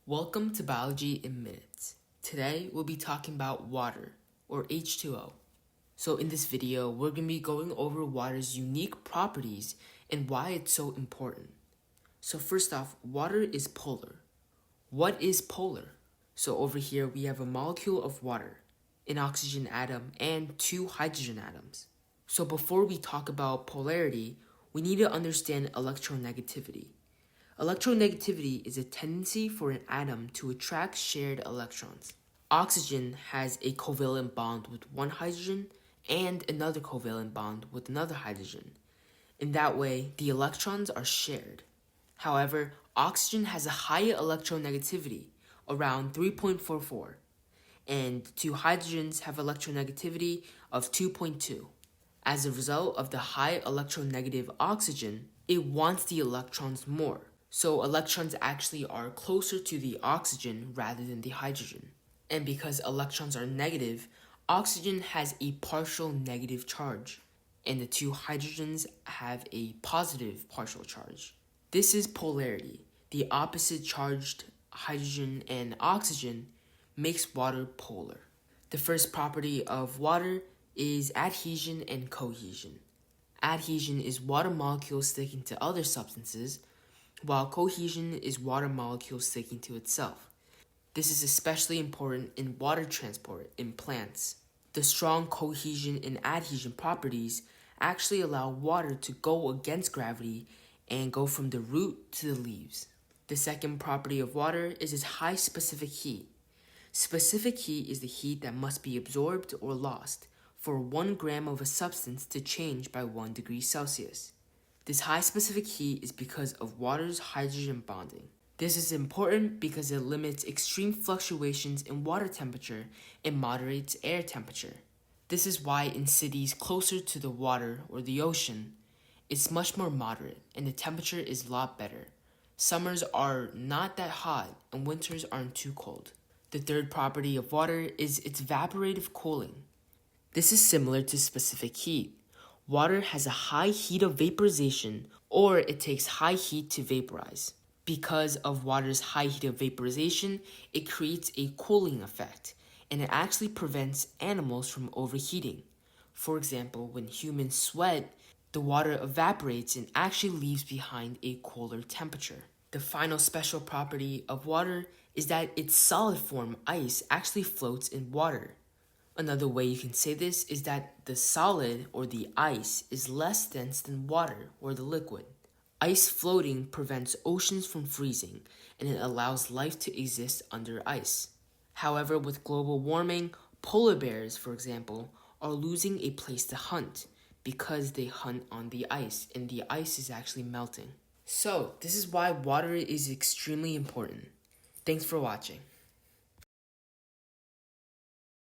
Welcome to Biology in Minutes. Today we'll be talking about water, or H2O. So in this video, we're going to be going over water's unique properties and why it's so important. So first off, water is polar. What is polar? So over here we have a molecule of water, an oxygen atom, and two hydrogen atoms. So before we talk about polarity, we need to understand electronegativity. Electronegativity is a tendency for an atom to attract shared electrons. Oxygen has a covalent bond with one hydrogen and another covalent bond with another hydrogen. In that way, the electrons are shared. However, oxygen has a higher electronegativity, around 3.44, and two hydrogens have electronegativity of 2.2. As a result of the high electronegative oxygen, it wants the electrons more. So electrons actually are closer to the oxygen rather than the hydrogen. And because electrons are negative, oxygen has a partial negative charge, and the two hydrogens have a positive partial charge. This is polarity. The opposite charged hydrogen and oxygen makes water polar. The first property of water is adhesion and cohesion. Adhesion is water molecules sticking to other substances, while cohesion is water molecules sticking to itself. This is especially important in water transport in plants. The strong cohesion and adhesion properties actually allow water to go against gravity and go from the root to the leaves. The second property of water is its high specific heat. Specific heat is the heat that must be absorbed or lost for 1 gram of a substance to change by 1 degree Celsius. This high specific heat is because of water's hydrogen bonding. This is important because it limits extreme fluctuations in water temperature and moderates air temperature. This is why in cities closer to the water or the ocean, it's much more moderate and the temperature is a lot better. Summers are not that hot and winters aren't too cold. The third property of water is its evaporative cooling. This is similar to specific heat. Water has a high heat of vaporization, or it takes high heat to vaporize. Because of water's high heat of vaporization, it creates a cooling effect, and it actually prevents animals from overheating. For example, when humans sweat, the water evaporates and actually leaves behind a cooler temperature. The final special property of water is that its solid form, ice, actually floats in water. Another way you can say this is that the solid or the ice is less dense than water or the liquid. Ice floating prevents oceans from freezing and it allows life to exist under ice. However, with global warming, polar bears, for example, are losing a place to hunt because they hunt on the ice and the ice is actually melting. So, this is why water is extremely important. Thanks for watching.